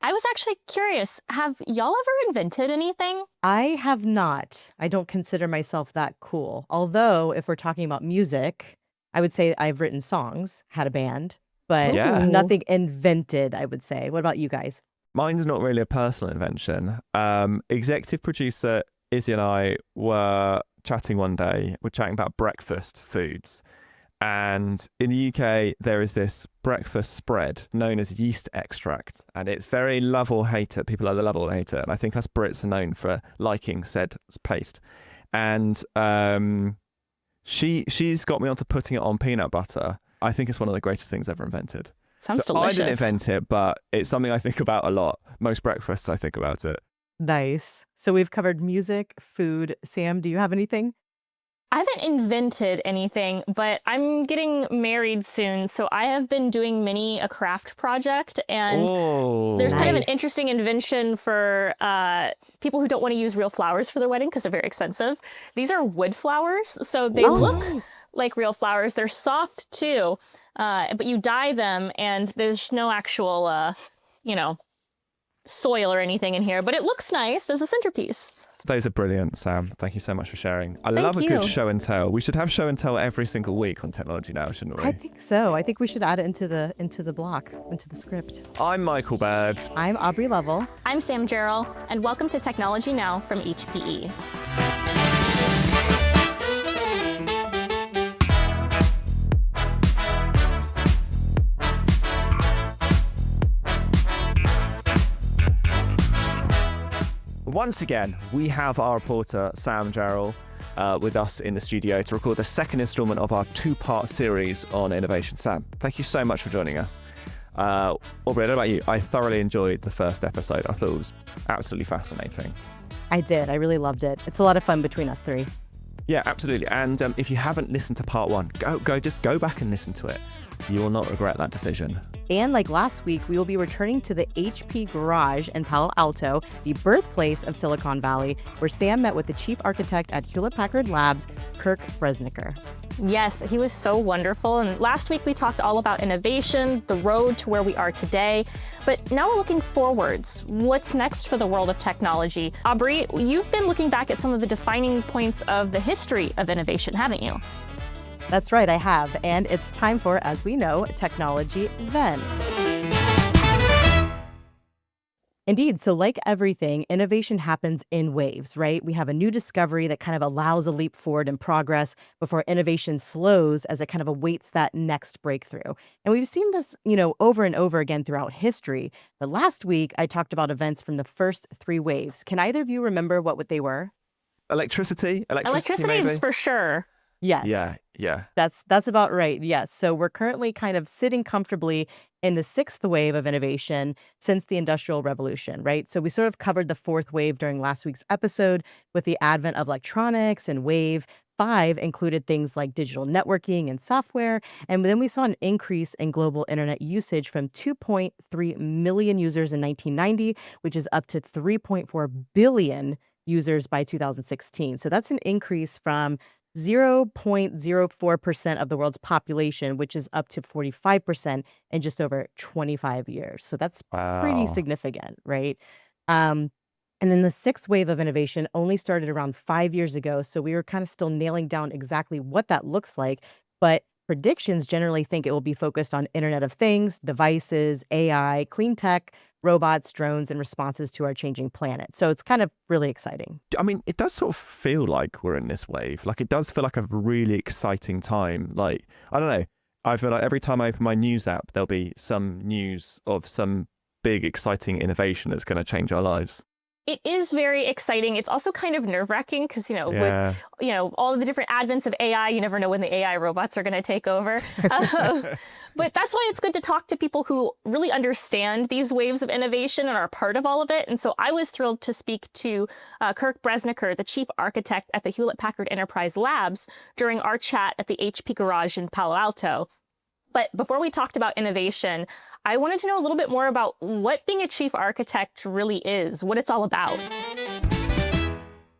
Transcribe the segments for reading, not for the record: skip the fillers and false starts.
I was actually curious, have y'all ever invented anything? I have not. I don't consider myself that cool. Although, if we're talking about music, I would say I've written songs, had a band, but Yeah. nothing invented, I would say. What about you guys? Mine's not really a personal invention. Executive producer Izzy and I were chatting one day. We're chatting about breakfast foods. And in the UK, there is this breakfast spread known as yeast extract. And it's very love or hate it. People either love or hate it. And I think us Brits are known for liking said paste. And she's got me onto putting it on peanut butter. I think it's one of the greatest things ever invented. Sounds delicious. I didn't invent it, but it's something I think about a lot. Most breakfasts, I think about it. Nice. So we've covered music, food. Sam, do you have anything? I haven't invented anything, but I'm getting married soon, so I have been doing a craft project, and there's kind of an Nice. interesting invention for people who don't want to use real flowers for their wedding because they're very expensive. These are wood flowers, so they look nice. like real flowers. They're soft too, but you dye them, and there's no actual, soil or anything in here, but it looks nice as a centerpiece. Those are brilliant, Sam. Thank you so much for sharing. I Thank love a good you. show and tell. We should have show and tell every single week on technology now, shouldn't we? I think so. I think we should add it into the block, into the script. I'm Michael Baird. I'm Aubrey Lovell. I'm Sam Jarrell, and welcome to Technology Now from HPE. Once again, we have our reporter, Sam Jarrell, with us in the studio to record the second installment of our two-part series on innovation. Sam, thank you so much for joining us. Aubrey, I don't know about you. I thoroughly enjoyed the first episode. I thought it was absolutely fascinating. I did. I really loved it. It's a lot of fun between us three. Yeah, absolutely. And if you haven't listened to part one, just go back and listen to it. You will not regret that decision. And like last week, we will be returning to the HP Garage in Palo Alto, the birthplace of Silicon Valley, where Sam met with the chief architect at Hewlett-Packard Labs, Kirk Bresniker. Yes, he was so wonderful. And last week we talked all about innovation, the road to where we are today. But now we're looking forwards. What's next for the world of technology? Aubrey, you've been looking back at some of the defining points of the history of innovation, haven't you? That's right, I have. And it's time for, as we know, Technology Then. Indeed. So like everything, innovation happens in waves, right? We have a new discovery that kind of allows a leap forward in progress before innovation slows as it kind of awaits that next breakthrough. And we've seen this, over and over again throughout history. But last week, I talked about events from the first three waves. Can either of you remember what they were? Electricity Electricity maybe? is for sure. Yes. Yeah. That's about right. Yes. So we're currently kind of sitting comfortably in the sixth wave of innovation since the Industrial Revolution, right? So we sort of covered the fourth wave during last week's episode with the advent of electronics, and wave 5 included things like digital networking and software. And then we saw an increase in global internet usage from 2.3 million users in 1990, which is up to 3.4 billion users by 2016. So that's an increase from 0.04% of the world's population, which is up to 45% in just over 25 years. So that's pretty Wow. significant, right? And then the sixth wave of innovation only started around 5 years ago. So we were kind of still nailing down exactly what that looks like. But predictions generally think it will be focused on Internet of Things, devices, AI, clean tech, robots, drones, and responses to our changing planet. So it's kind of really exciting. I mean, it does sort of feel like we're in this wave. Like, it does feel like a really exciting time. Like, I don't know. I feel like every time I open my news app, there'll be some news of some big, exciting innovation that's going to change our lives. It is very exciting. It's also kind of nerve-wracking because, Yeah. with all of the different advents of AI, you never know when the AI robots are going to take over. But that's why it's good to talk to people who really understand these waves of innovation and are part of all of it. And so I was thrilled to speak to Kirk Bresniker, the chief architect at the Hewlett-Packard Enterprise Labs, during our chat at the HP Garage in Palo Alto. But before we talked about innovation, I wanted to know a little bit more about what being a chief architect really is, what it's all about.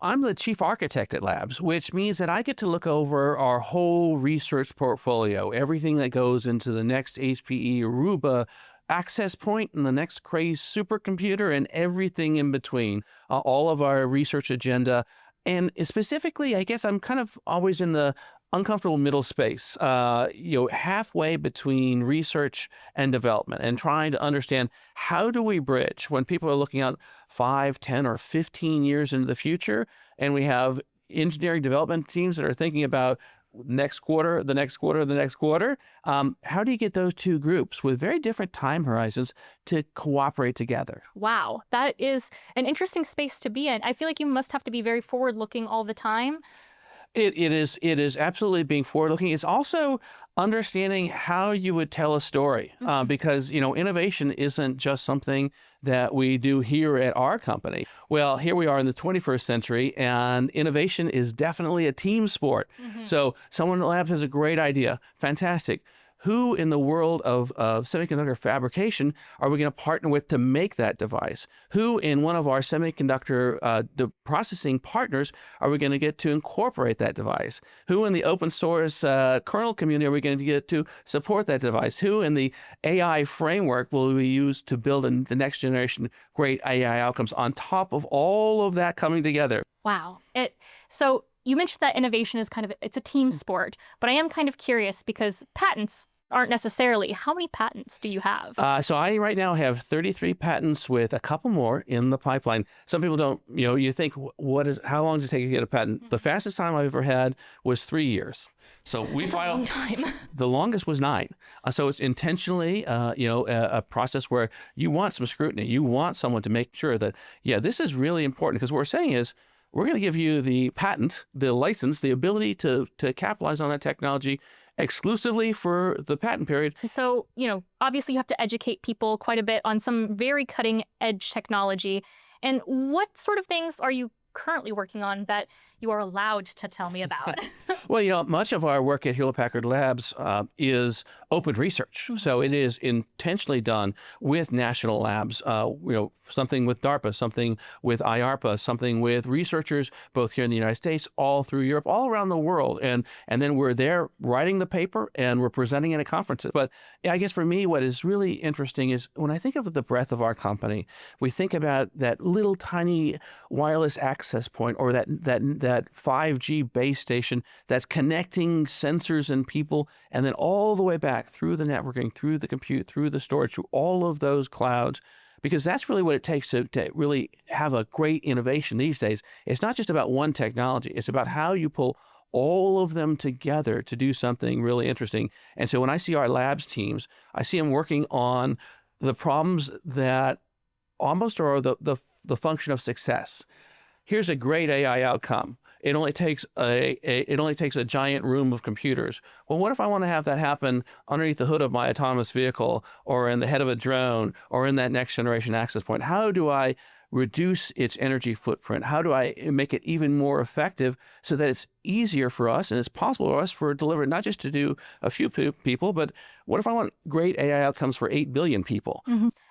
I'm the chief architect at Labs, which means that I get to look over our whole research portfolio, everything that goes into the next HPE Aruba access point and the next crazy supercomputer and everything in between, all of our research agenda. And specifically, I guess I'm kind of always in the uncomfortable middle space, halfway between research and development, and trying to understand how do we bridge when people are looking out 5, 10, or 15 years into the future, and we have engineering development teams that are thinking about next quarter, the next quarter, the next quarter. How do you get those two groups with very different time horizons to cooperate together? Wow, that is an interesting space to be in. I feel like you must have to be very forward-looking all the time. It is absolutely being forward-looking. It's also understanding how you would tell a story, because innovation isn't just something that we do here at our company. Well, here we are in the 21st century, and innovation is definitely a team sport. So someone in the labs has a great idea, fantastic. Who in the world of semiconductor fabrication are we going to partner with to make that device? Who in one of our semiconductor processing partners are we going to get to incorporate that device? Who in the open source kernel community are we going to get to support that device? Who in the AI framework will we use to build the next generation great AI outcomes on top of all of that coming together? Wow. So you mentioned that innovation is it's a team sport, but I am kind of curious because patents aren't necessarily. How many patents do you have? So I right now have 33 patents with a couple more in the pipeline. Some people don't, you think, how long does it take to get a patent? The fastest time I've ever had was 3 years. So we filed. That's a long time. The longest was 9. So it's intentionally, a process where you want some scrutiny. You want someone to make sure that, this is really important, because what we're saying is, we're going to give you the patent, the license, the ability to capitalize on that technology exclusively for the patent period. So, obviously you have to educate people quite a bit on some very cutting edge technology. And what sort of things are you currently working on that you are allowed to tell me about? Well, much of our work at Hewlett-Packard Labs is open research. So it is intentionally done with national labs, something with DARPA, something with IARPA, something with researchers, both here in the United States, all through Europe, all around the world. And then we're there writing the paper and we're presenting it at conferences. But I guess for me, what is really interesting is when I think of the breadth of our company, we think about that little tiny wireless access point, or that 5G base station that's connecting sensors and people, and then all the way back through the networking, through the compute, through the storage, through all of those clouds. Because that's really what it takes to really have a great innovation these days. It's not just about one technology. It's about how you pull all of them together to do something really interesting. And so when I see our labs teams, I see them working on the problems that almost are the function of success. Here's a great AI outcome. It only takes a giant room of computers. Well, what if I want to have that happen underneath the hood of my autonomous vehicle, or in the head of a drone, or in that next generation access point? How do I reduce its energy footprint? How do I make it even more effective so that it's easier for us and it's possible for us for delivery, not just to do a few people, but what if I want great AI outcomes for 8 billion people?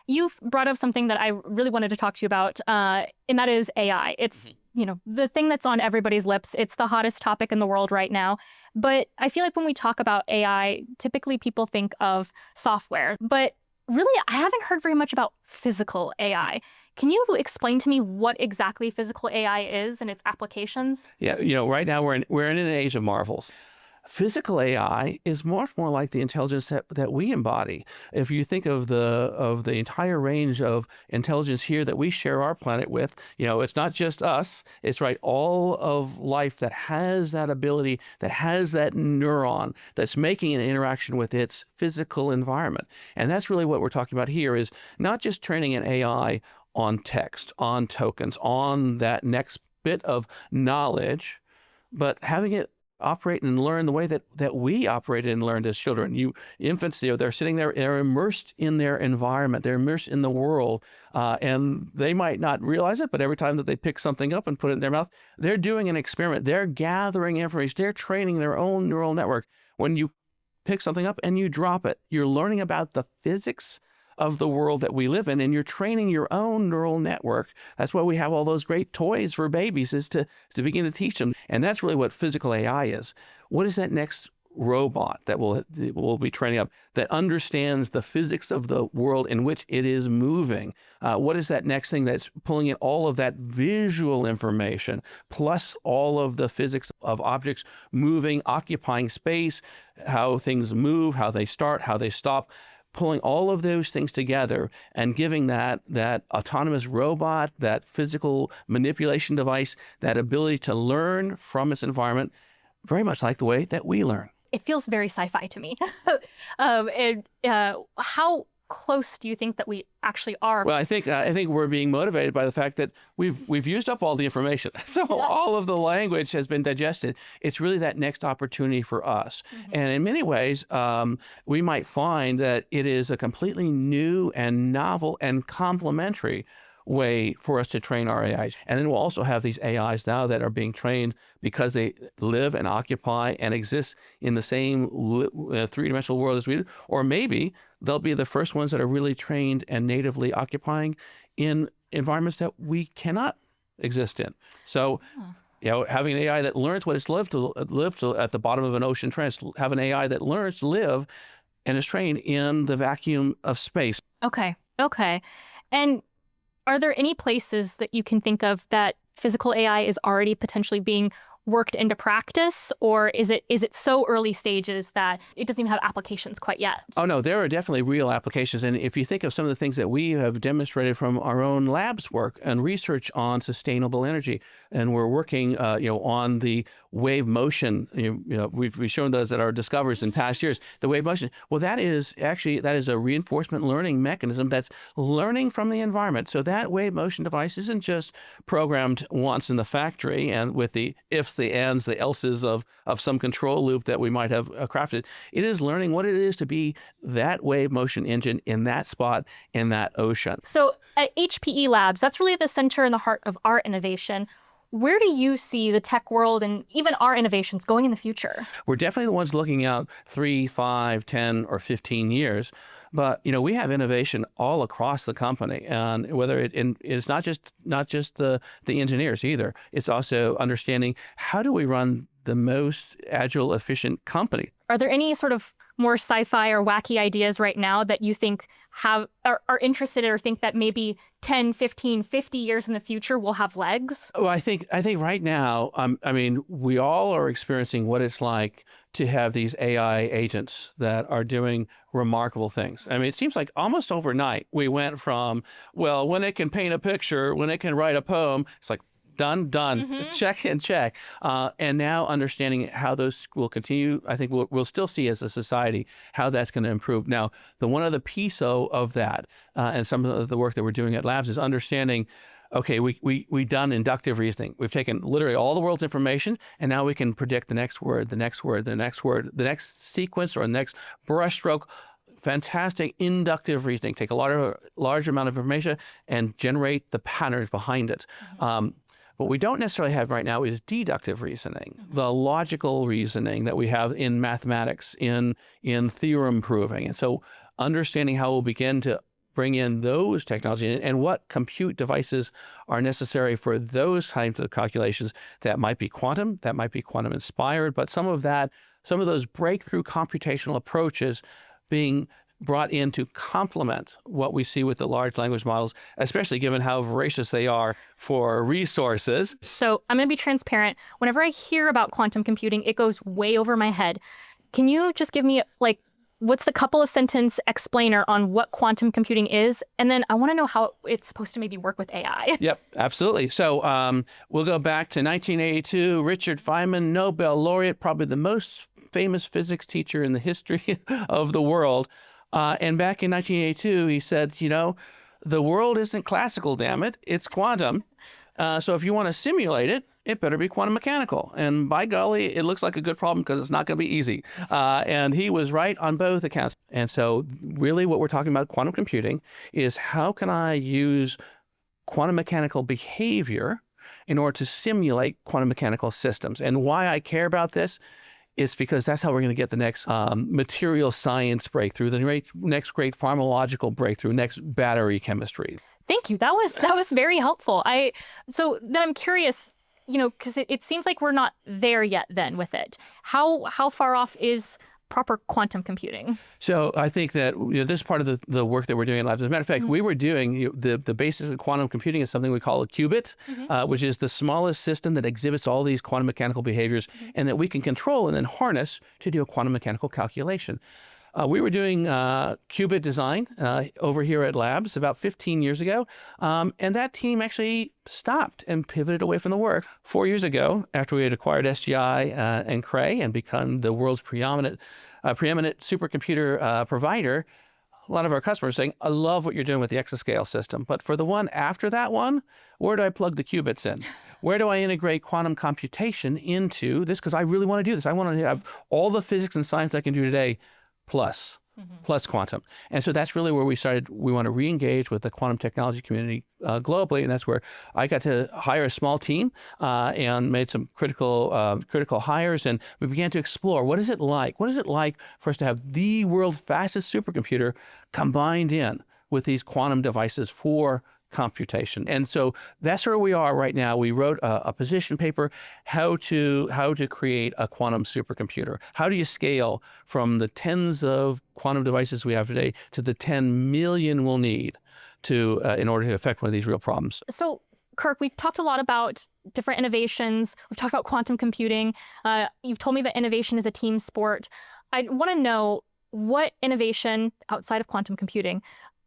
You've brought up something that I really wanted to talk to you about, and that is AI. It's the thing that's on everybody's lips. It's the hottest topic in the world right now. But I feel like when we talk about AI, typically people think of software. But really, I haven't heard very much about physical AI. Can you explain to me what exactly physical AI is and its applications? Yeah, right now we're in an age of marvels. Physical AI is much more like the intelligence that we embody. If you think of the entire range of intelligence here that we share our planet with, it's not just us. It's all of life that has that ability, that has that neuron that's making an interaction with its physical environment. And that's really what we're talking about here, is not just training an AI on text, on tokens, on that next bit of knowledge, but having it operate and learn the way that we operated and learned as children. Infants, they're sitting there, they're immersed in their environment, they're immersed in the world, and they might not realize it, but every time that they pick something up and put it in their mouth, they're doing an experiment. They're gathering information. They're training their own neural network. When you pick something up and you drop it, you're learning about the physics of the world that we live in, and you're training your own neural network. That's why we have all those great toys for babies, is to begin to teach them. And that's really what physical AI is. What is that next robot that will be training up that understands the physics of the world in which it is moving. What is that next thing that's pulling in all of that visual information, plus all of the physics of objects moving, occupying space, how things move, how they start, how they stop, pulling all of those things together and giving that autonomous robot, that physical manipulation device, that ability to learn from its environment, very much like the way that we learn. It feels very sci-fi to me. How close do you think that we actually are? Well, I think we're being motivated by the fact that we've used up all the information. So all of the language has been digested. It's really that next opportunity for us. And in many ways, we might find that it is a completely new and novel and complementary way for us to train our AIs. And then we'll also have these AIs now that are being trained because they live and occupy and exist in the same three-dimensional world as we do. Or maybe they'll be the first ones that are really trained and natively occupying in environments that we cannot exist in. So, having an AI that learns what it's lived to at the bottom of an ocean trench, have an AI that learns to live and is trained in the vacuum of space. Okay. And are there any places that you can think of that physical AI is already potentially being worked into practice, or is it so early stages that it doesn't even have applications quite yet? Oh, no, there are definitely real applications. And if you think of some of the things that we have demonstrated from our own labs work and research on sustainable energy, and we're working, on the wave motion, we've shown those at our discoveries in past years, the wave motion. Well, that is a reinforcement learning mechanism that's learning from the environment. So that wave motion device isn't just programmed once in the factory and with the ifs, the ands, the elses of some control loop that we might have crafted. It is learning what it is to be that wave motion engine in that spot in that ocean. So at HPE Labs, that's really the center and the heart of our innovation. Where do you see the tech world and even our innovations going in the future? We're definitely the ones looking out 3, 5, 10, or 15 years. But we have innovation all across the company, and whether it's not just the engineers either. It's also understanding how do we run the most agile, efficient company. Are there any sort of more sci-fi or wacky ideas right now that you think are interested in, or think that maybe 10, 15, 50 years in the future will have legs? Well, I think right now, we all are experiencing what it's like to have these AI agents that are doing remarkable things. It seems like almost overnight we went from, well, when it can paint a picture, when it can write a poem, it's like, done, check and check. And now understanding how those will continue, I think we'll still see as a society how that's going to improve. Now, one other piece of that, and some of the work that we're doing at Labs is understanding, okay, we've done inductive reasoning. We've taken literally all the world's information, and now we can predict the next word, the next word, the next word, the next sequence or the next brushstroke. Fantastic inductive reasoning. Take a large amount of information and generate the patterns behind it. What we don't necessarily have right now is deductive reasoning, the logical reasoning that we have in mathematics, in theorem proving. And so understanding how we'll begin to bring in those technologies and what compute devices are necessary for those types of calculations that might be quantum inspired, but some of those breakthrough computational approaches being brought in to complement what we see with the large language models, especially given how voracious they are for resources. So I'm going to be transparent. Whenever I hear about quantum computing, it goes way over my head. Can you just give me what's the couple of sentence explainer on what quantum computing is? And then I want to know how it's supposed to maybe work with AI. Yep, absolutely. So we'll go back to 1982, Richard Feynman, Nobel laureate, probably the most famous physics teacher in the history of the world. And back in 1982, he said, the world isn't classical, damn it. It's quantum. So if you want to simulate it, it better be quantum mechanical. And by golly, it looks like a good problem because it's not going to be easy. And he was right on both accounts. And so really what we're talking about quantum computing is how can I use quantum mechanical behavior in order to simulate quantum mechanical systems. And why I care about this is because that's how we're going to get the next material science breakthrough, the next great pharmacological breakthrough, next battery chemistry. Thank you. That was very helpful. So then I'm curious, because it seems like we're not there yet then with it. How far off is proper quantum computing? So I think that this is part of the work that we're doing in labs. As a matter of fact, we were doing the basis of quantum computing is something we call a qubit, which is the smallest system that exhibits all these quantum mechanical behaviors and that we can control and then harness to do a quantum mechanical calculation. We were doing qubit design over here at Labs about 15 years ago, and that team actually stopped and pivoted away from the work. 4 years ago, after we had acquired SGI and Cray and become the world's preeminent supercomputer provider, a lot of our customers saying, I love what you're doing with the exascale system, but for the one after that one, where do I plug the qubits in? Where do I integrate quantum computation into this? Because I really want to do this. I want to have all the physics and science I can do today, plus quantum. And so that's really where we started. We want to re-engage with the quantum technology community globally, and that's where I got to hire a small team and made some critical hires, and we began to explore what is it like for us to have the world's fastest supercomputer combined in with these quantum devices for computation. And so that's where we are right now. We wrote a position paper, how to create a quantum supercomputer. How do you scale from the tens of quantum devices we have today to the 10 million we'll need to in order to affect one of these real problems? So Kirk, we've talked a lot about different innovations. We've talked about quantum computing. You've told me that innovation is a team sport. I want to know, what innovation outside of quantum computing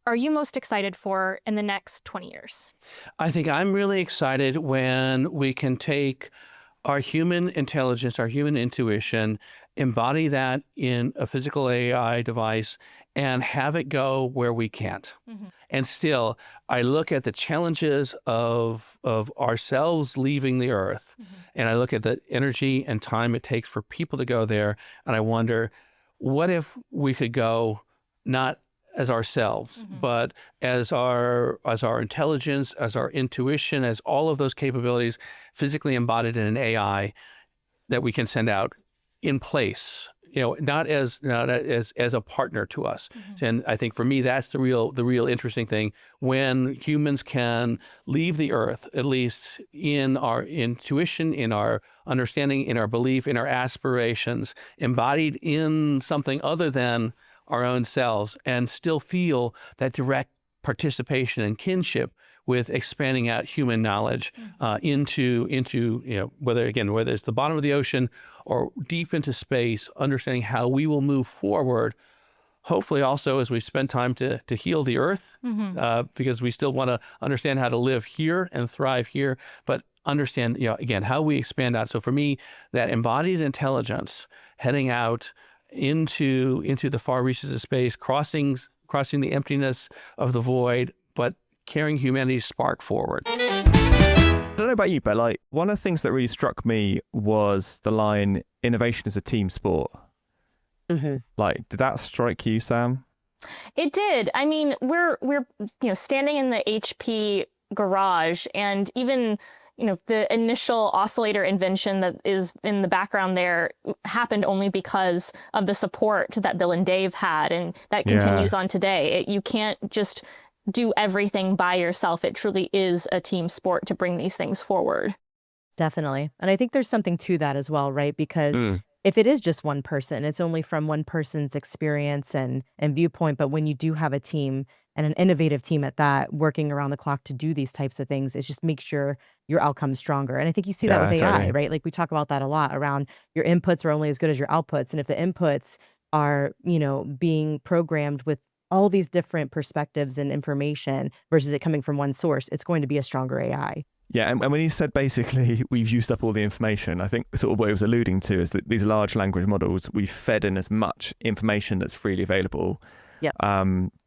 are you most excited for in the next 20 years? I think I'm really excited when we can take our human intelligence, our human intuition, embody that in a physical AI device and have it go where we can't. And still, I look at the challenges of ourselves leaving the Earth, and I look at the energy and time it takes for people to go there, and I wonder, what if we could go not as ourselves, but as our intelligence, as our intuition, as all of those capabilities physically embodied in an AI that we can send out in place, not as a partner to us. And I think for me, that's the real interesting thing, when humans can leave the Earth, at least in our intuition, in our understanding, in our belief, in our aspirations, embodied in something other than our own selves, and still feel that direct participation and kinship with expanding out human knowledge into whether it's the bottom of the ocean or deep into space, understanding how we will move forward. Hopefully also as we spend time to heal the Earth, because we still want to understand how to live here and thrive here, but understand, again, how we expand out. So for me, that embodied intelligence heading out into the far reaches of space, crossing the emptiness of the void, but carrying humanity's spark forward. I don't know about you, but one of the things that really struck me was the line, innovation is a team sport. Did that strike you, Sam? It did. I mean, we're standing in the HP garage, and even the initial oscillator invention that is in the background there happened only because of the support that Bill and Dave had, and that continues on today. You can't just do everything by yourself. It truly is a team sport to bring these things forward. Definitely. And I think there's something to that as well, right? Because if it is just one person, it's only from one person's experience and viewpoint. But when you do have a team, and an innovative team at that, working around the clock to do these types of things, it just makes sure your outcome's stronger. And I think you see that with AI, totally. right? Like we talk about that a lot around your inputs are only as good as your outputs. And if the inputs are, being programmed with all these different perspectives and information versus it coming from one source, it's going to be a stronger AI. Yeah, and when he said basically we've used up all the information, I think sort of what he was alluding to is that these large language models, we've fed in as much information that's freely available. Yeah.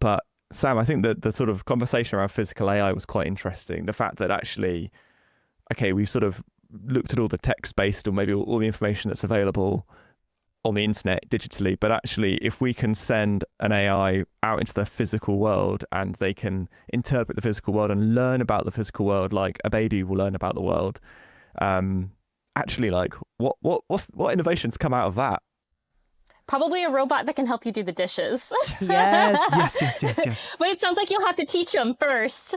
But Sam, I think that the sort of conversation around physical AI was quite interesting. The fact that actually, okay, we've sort of looked at all the text-based or maybe all the information that's available on the internet digitally, but actually if we can send an AI out into the physical world and they can interpret the physical world and learn about the physical world like a baby will learn about the world, actually what innovations come out of that? Probably a robot that can help you do the dishes. Yes. Yes. But it sounds like you'll have to teach them first.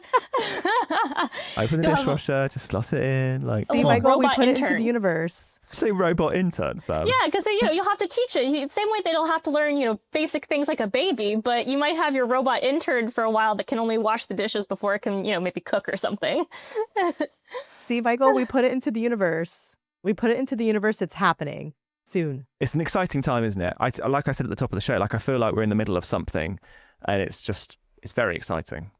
Open the dishwasher, just slot it in. Like, See, little Michael, we robot put it into intern. the universe. say robot intern, Sam. Yeah, because you'll have to teach it. Same way they don't have to learn, basic things like a baby, but you might have your robot intern for a while that can only wash the dishes before it can, maybe cook or something. See, Michael, we put it into the universe. It's happening soon. It's an exciting time, isn't it? Like I said at the top of the show, I feel like we're in the middle of something, and it's very exciting.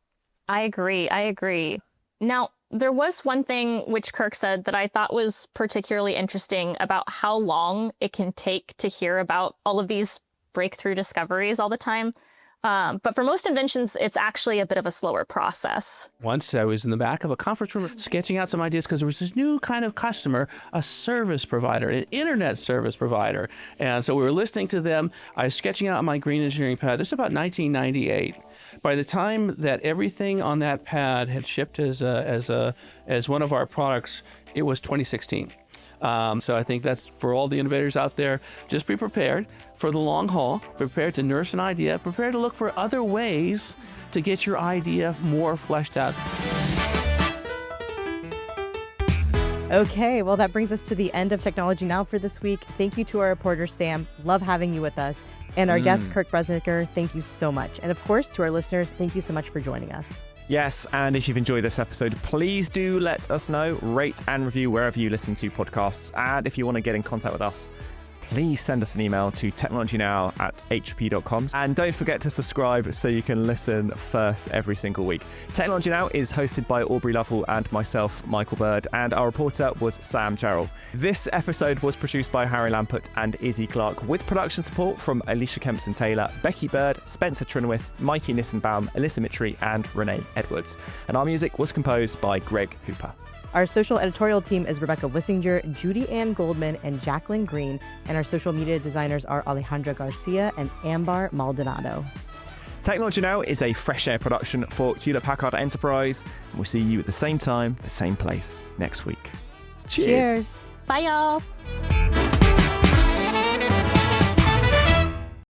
I agree. Now, there was one thing which Kirk said that I thought was particularly interesting about how long it can take to hear about all of these breakthrough discoveries all the time. But for most inventions, it's actually a bit of a slower process. Once I was in the back of a conference room sketching out some ideas because there was this new kind of customer, a service provider, an internet service provider. And so we were listening to them. I was sketching out on my green engineering pad. This is about 1998. By the time that everything on that pad had shipped as one of our products, it was 2016. So I think that's for all the innovators out there. Just be prepared for the long haul, prepared to nurse an idea, prepared to look for other ways to get your idea more fleshed out. Okay, well, that brings us to the end of Technology Now for this week. Thank you to our reporter, Sam. Love having you with us. And our guest, Kirk Bresniker, thank you so much. And of course, to our listeners, thank you so much for joining us. Yes, and if you've enjoyed this episode, please do let us know. Rate and review wherever you listen to podcasts. And if you want to get in contact with us, please send us an email to technologynow@hp.com. And don't forget to subscribe so you can listen first every single week. Technology Now is hosted by Aubrey Lovell and myself, Michael Bird, and our reporter was Sam Jarrell. This episode was produced by Harry Lampert and Izzy Clark, with production support from Alicia Kempson-Taylor, Becky Bird, Spencer Trinwith, Mikey Nissenbaum, Alyssa Mitri, and Renee Edwards. And our music was composed by Greg Hooper. Our social editorial team is Rebecca Wissinger, Judy Ann Goldman, and Jacqueline Green. And our social media designers are Alejandra Garcia and Ambar Maldonado. Technology Now is a Fresh Air production for Hewlett-Packard Enterprise. And we'll see you at the same time, the same place next week. Cheers. Cheers. Bye, y'all.